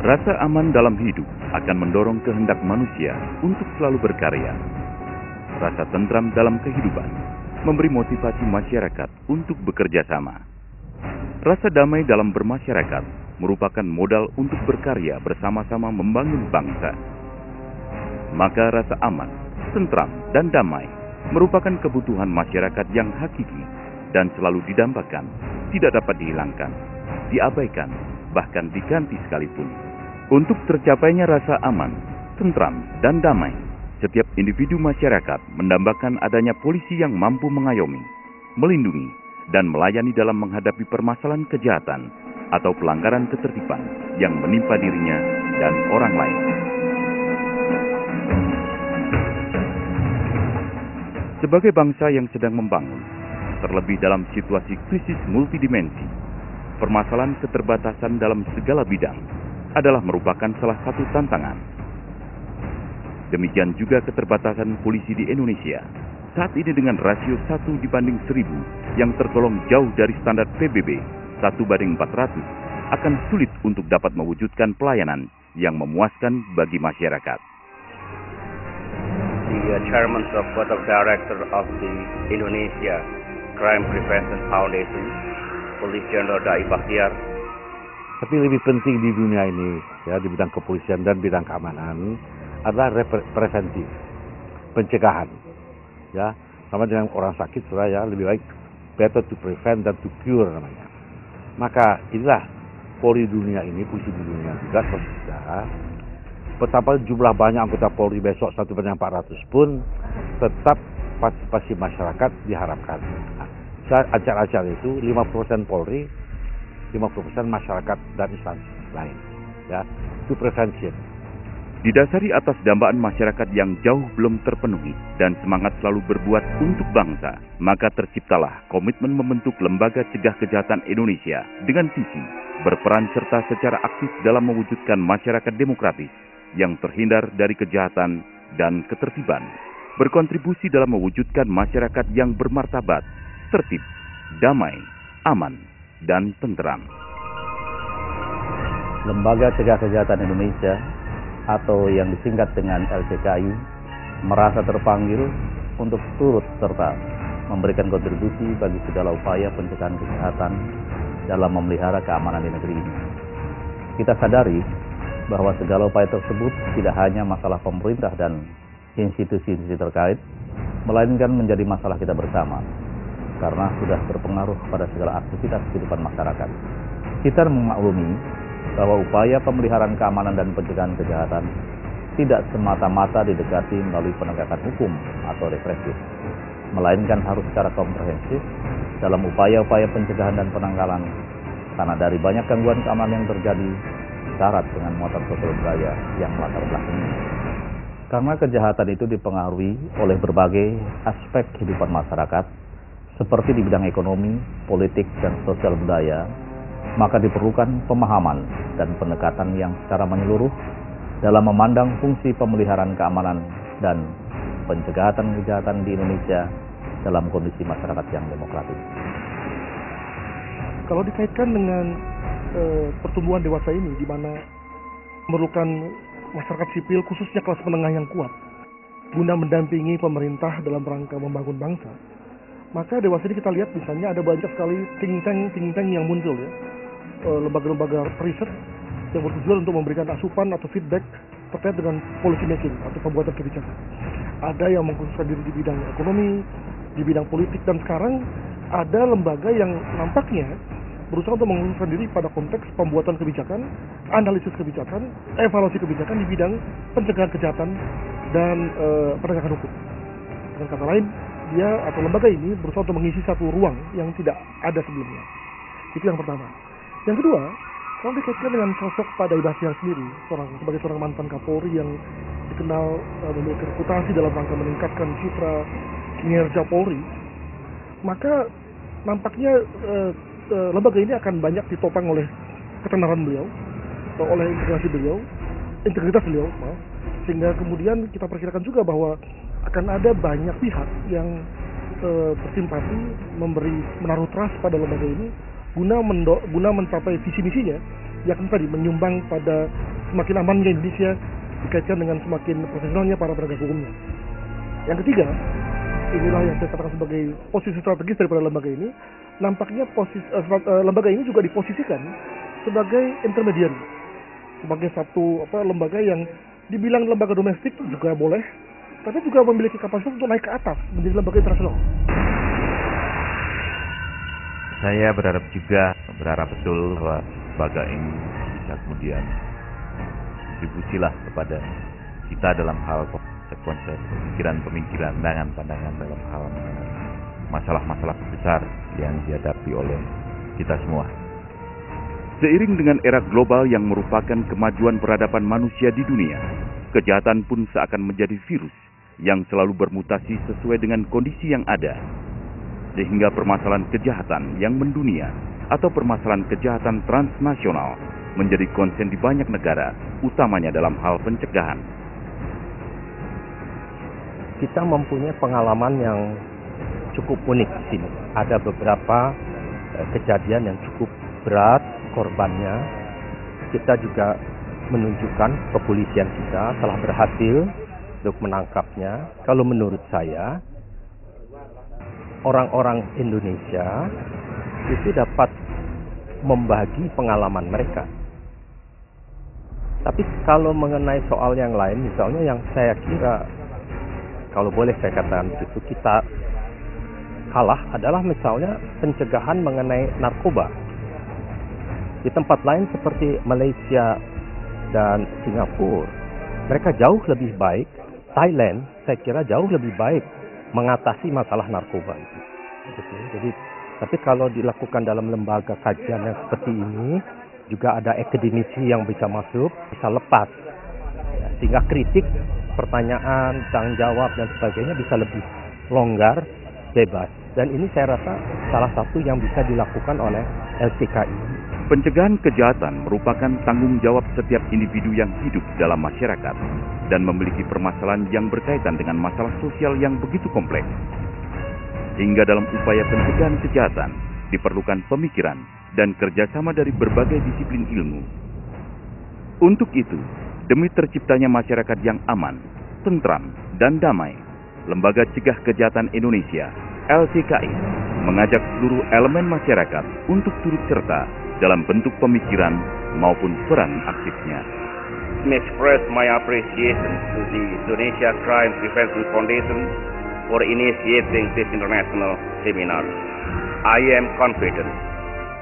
Rasa aman dalam hidup akan mendorong kehendak manusia untuk selalu berkarya. Rasa tentram dalam kehidupan memberi motivasi masyarakat untuk bekerja sama. Rasa damai dalam bermasyarakat merupakan modal untuk berkarya bersama-sama membangun bangsa. Maka rasa aman, tentram, dan damai merupakan kebutuhan masyarakat yang hakiki dan selalu didambakan, tidak dapat dihilangkan, diabaikan, bahkan diganti sekalipun. Untuk tercapainya rasa aman, tentram, dan damai, setiap individu masyarakat mendambakan adanya polisi yang mampu mengayomi, melindungi, dan melayani dalam menghadapi permasalahan kejahatan atau pelanggaran ketertiban yang menimpa dirinya dan orang lain. Sebagai bangsa yang sedang membangun, terlebih dalam situasi krisis multidimensi, permasalahan keterbatasan dalam segala bidang adalah merupakan salah satu tantangan. Demikian juga keterbatasan polisi di Indonesia saat ini dengan rasio 1:1000 yang tergolong jauh dari standar PBB 1:400 akan sulit untuk dapat mewujudkan pelayanan yang memuaskan bagi masyarakat. The Chairman of Board of Directors of the Indonesia Crime Prevention Foundation, Polisi Jenderal Dai Bachtiar. Tapi lebih penting di dunia ini, ya, di bidang kepolisian dan bidang keamanan adalah preventif, pencegahan. Ya, sama dengan orang sakit, ya, lebih baik better to prevent than to cure namanya. Maka inilah Polri dunia ini, polisi di dunia juga sudah. Betapa jumlah banyak anggota Polri besok 1:400 pun tetap partisipasi masyarakat diharapkan. Acara-acara itu 50% Polri, 50% masyarakat dan instansi lain, ya, itu prevention. Didasari atas dambaan masyarakat yang jauh belum terpenuhi dan semangat selalu berbuat untuk bangsa, maka terciptalah komitmen membentuk Lembaga Cegah Kejahatan Indonesia dengan visi berperan serta secara aktif dalam mewujudkan masyarakat demokratis yang terhindar dari kejahatan dan ketertiban, berkontribusi dalam mewujudkan masyarakat yang bermartabat, tertib, damai, aman, dan tentram. Lembaga Cegah Kejahatan Indonesia atau yang disingkat dengan LCKI merasa terpanggil untuk turut serta memberikan kontribusi bagi segala upaya pencegahan kejahatan dalam memelihara keamanan di negeri ini. Kita sadari bahwa segala upaya tersebut tidak hanya masalah pemerintah dan institusi-institusi terkait, melainkan menjadi masalah kita bersama, karena sudah berpengaruh pada segala aktivitas kehidupan masyarakat. Kita memaklumi bahwa upaya pemeliharaan keamanan dan pencegahan kejahatan tidak semata-mata didekati melalui penegakan hukum atau represif, melainkan harus secara komprehensif dalam upaya-upaya pencegahan dan penanggalan, karena dari banyak gangguan keamanan yang terjadi syarat dengan muatan sosial budaya yang melatar belakangi. Karena kejahatan itu dipengaruhi oleh berbagai aspek kehidupan masyarakat, seperti di bidang ekonomi, politik, dan sosial budaya, maka diperlukan pemahaman dan pendekatan yang secara menyeluruh dalam memandang fungsi pemeliharaan keamanan dan pencegahan kejahatan di Indonesia dalam kondisi masyarakat yang demokratis. Kalau dikaitkan dengan pertumbuhan dewasa ini, di mana memerlukan masyarakat sipil, khususnya kelas menengah yang kuat, guna mendampingi pemerintah dalam rangka membangun bangsa, maka dewasa ini kita lihat misalnya ada banyak sekali think tank yang muncul, ya, lembaga-lembaga riset yang bertujuan untuk memberikan asupan atau feedback terkait dengan policy making atau pembuatan kebijakan. Ada yang mengkhususkan diri di bidang ekonomi, di bidang politik, dan sekarang ada lembaga yang nampaknya berusaha untuk menguruskan diri pada konteks pembuatan kebijakan, analisis kebijakan, evaluasi kebijakan di bidang pencegahan kejahatan dan penegakan hukum. Dengan kata lain, dia atau lembaga ini berusaha untuk mengisi satu ruang yang tidak ada sebelumnya. Itu yang pertama. Yang kedua, kalau dikaitkan dengan sosok Pak Dai Bachsiar sendiri, sebagai seorang mantan Kapolri yang dikenal memiliki reputasi dalam rangka meningkatkan citra kinerja Polri, maka nampaknya lembaga ini akan banyak ditopang oleh ketenaran beliau atau oleh integritas beliau, sehingga kemudian kita perkirakan juga bahwa akan ada banyak pihak yang bersimpati menaruh trust pada lembaga ini guna mencapai visi misinya, yakni tadi menyumbang pada semakin amannya Indonesia dikaitkan dengan semakin profesionalnya para penegak hukumnya. Yang ketiga, inilah yang saya katakan sebagai posisi strategis daripada lembaga ini. Nampaknya lembaga ini juga diposisikan sebagai intermediary, sebagai satu lembaga yang dibilang lembaga domestik juga boleh, tapi juga memiliki kapasitas untuk naik ke atas menjadi lembaga internasional. Saya berharap betul bahwa lembaga ini bisa kemudian kontribusilah kepada kita dalam hal konsep pemikiran, pandangan dalam hal masalah-masalah besar yang dihadapi oleh kita semua. Seiring dengan era global yang merupakan kemajuan peradaban manusia di dunia, kejahatan pun seakan menjadi virus yang selalu bermutasi sesuai dengan kondisi yang ada. Sehingga permasalahan kejahatan yang mendunia atau permasalahan kejahatan transnasional menjadi konsen di banyak negara, utamanya dalam hal pencegahan. Kita mempunyai pengalaman yang cukup unik di sini. Ada beberapa kejadian yang cukup berat korbannya. Kita juga menunjukkan kepolisian kita telah berhasil untuk menangkapnya. Kalau menurut saya, orang-orang Indonesia itu dapat membagi pengalaman mereka. Tapi kalau mengenai soal yang lain, misalnya yang saya kira, kalau boleh saya katakan begitu, kita kalah adalah misalnya pencegahan mengenai narkoba. Di tempat lain seperti Malaysia dan Singapura, mereka jauh lebih baik. Thailand, saya kira jauh lebih baik mengatasi masalah narkoba. Jadi, tapi kalau dilakukan dalam lembaga kajian yang seperti ini, juga ada akademisi yang bisa masuk, bisa lepas, sehingga kritik, pertanyaan, tanggung jawab dan sebagainya bisa lebih longgar, bebas. Dan ini saya rasa salah satu yang bisa dilakukan oleh LCKI. Pencegahan kejahatan merupakan tanggung jawab setiap individu yang hidup dalam masyarakat dan memiliki permasalahan yang berkaitan dengan masalah sosial yang begitu kompleks. Sehingga dalam upaya pencegahan kejahatan diperlukan pemikiran dan kerjasama dari berbagai disiplin ilmu. Untuk itu, demi terciptanya masyarakat yang aman, tentram, dan damai, Lembaga Cegah Kejahatan Indonesia LCKI mengajak seluruh elemen masyarakat untuk turut serta dalam bentuk pemikiran maupun peran aktifnya. Let me express my appreciation to the Indonesia Crime Prevention Foundation for initiating this international seminar. I am confident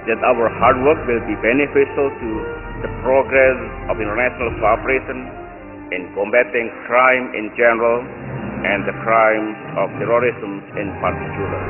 that our hard work will be beneficial to the progress of international cooperation in combating crime in general and the crime of terrorism in particular.